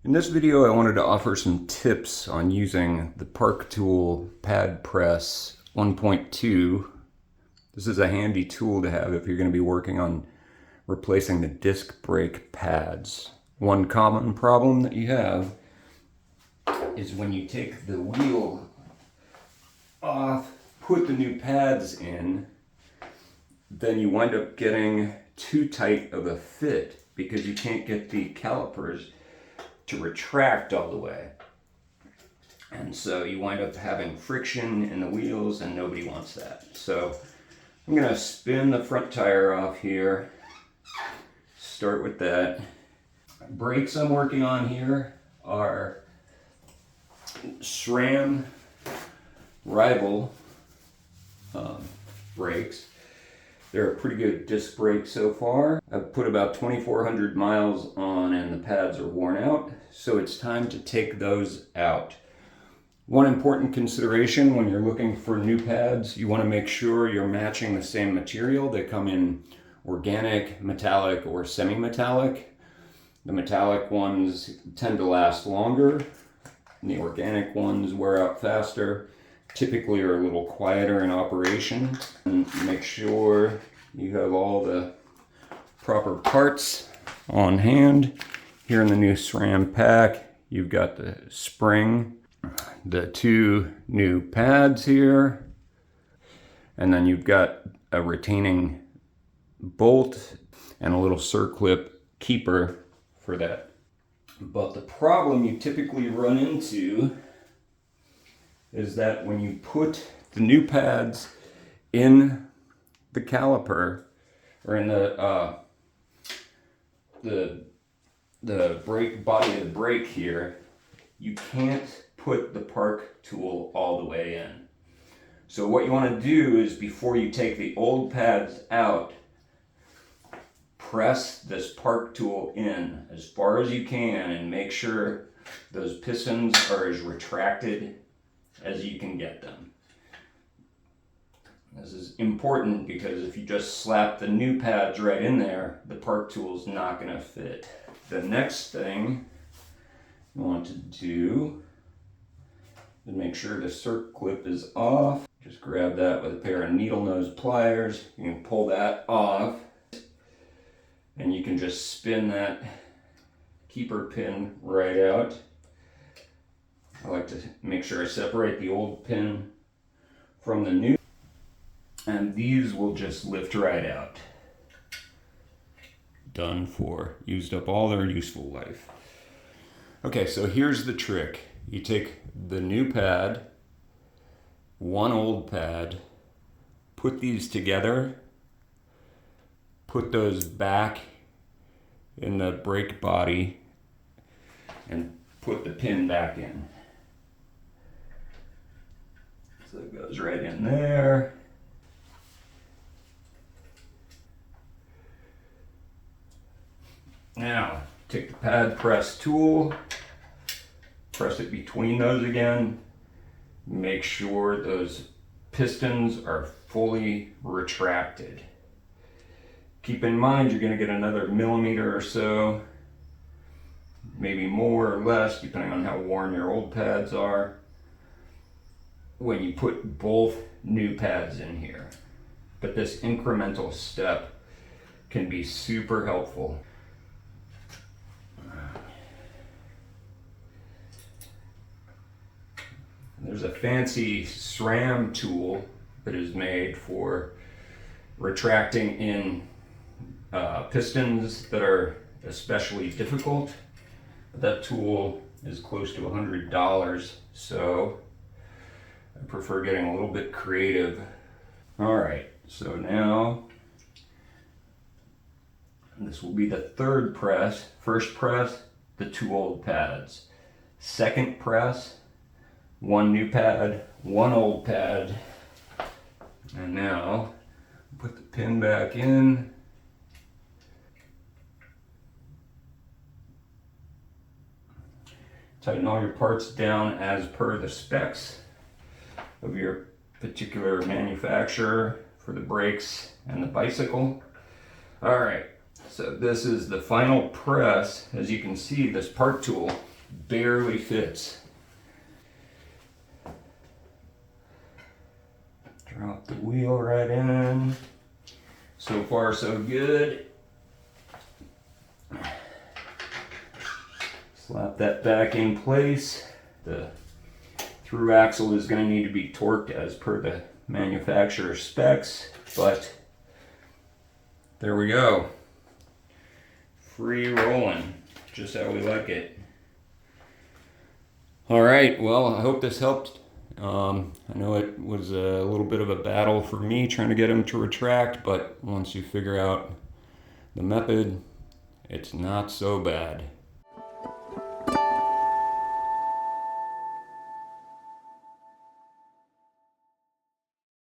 In this video, I wanted to offer some tips on using the Park Tool Pad Press 1.2. This is a handy tool to have if you're going to be working on replacing the disc brake pads. One common problem that you have is when you take the wheel off, put the new pads in, then you wind up getting too tight of a fit because you can't get the calipers to retract all the way. And so you wind up having friction in the wheels, and nobody wants that. So I'm going to spin the front tire off here. Start with that. Brakes I'm working on here are SRAM rival brakes. They're a pretty good disc brake so far. I've put about 2,400 miles on and the pads are worn out, so it's time to take those out. One important consideration when you're looking for new pads, you want to make sure you're matching the same material. They come in organic, metallic, or semi-metallic. The metallic ones tend to last longer, and the organic ones wear out faster. Typically are a little quieter in operation. And make sure you have all the proper parts on hand. Here in the new SRAM pack, you've got the spring, the two new pads here, and then you've got a retaining bolt and a little circlip keeper for that. But the problem you typically run into is that when you put the new pads in the caliper or in the brake body of the brake here, you can't put the Park tool all the way in. So what you want to do is, before you take the old pads out, press this Park tool in as far as you can and make sure those pistons are as retracted as you can get them. This is important because if you just slap the new pads right in there, the Park tool is not going to fit. The next thing you want to do is make sure the circlip is off. Just grab that with a pair of needle nose pliers. You can pull that off, and you can just spin that keeper pin right out. I like to make sure I separate the old pin from the new, and these will just lift right out. Done for. Used up all their useful life. Okay, so here's the trick. You take the new pad, one old pad, put these together, put those back in the brake body, and put the pin back in. So it goes right in there. Now, take the pad press tool, press it between those again. Make sure those pistons are fully retracted. Keep in mind you're going to get another millimeter or so, maybe more or less, depending on how worn your old pads are, when you put both new pads in here. But this incremental step can be super helpful. There's a fancy SRAM tool that is made for retracting in pistons that are especially difficult. That tool is close to $100, so I prefer getting a little bit creative. Alright, so now this will be the third press. First press, the two old pads. Second press, one new pad, one old pad. And now put the pin back in. Tighten all your parts down as per the specs of your particular manufacturer for the brakes and the bicycle. All right, so this is the final press. As you can see, this Park tool barely fits. Drop the wheel right in. So far so good. Slap that back in place. The through axle is going to need to be torqued as per the manufacturer's specs, but there we go. Free rolling, just how we like it. All right, well, I hope this helped. I know it was a little bit of a battle for me trying to get them to retract, but once you figure out the method, it's not so bad.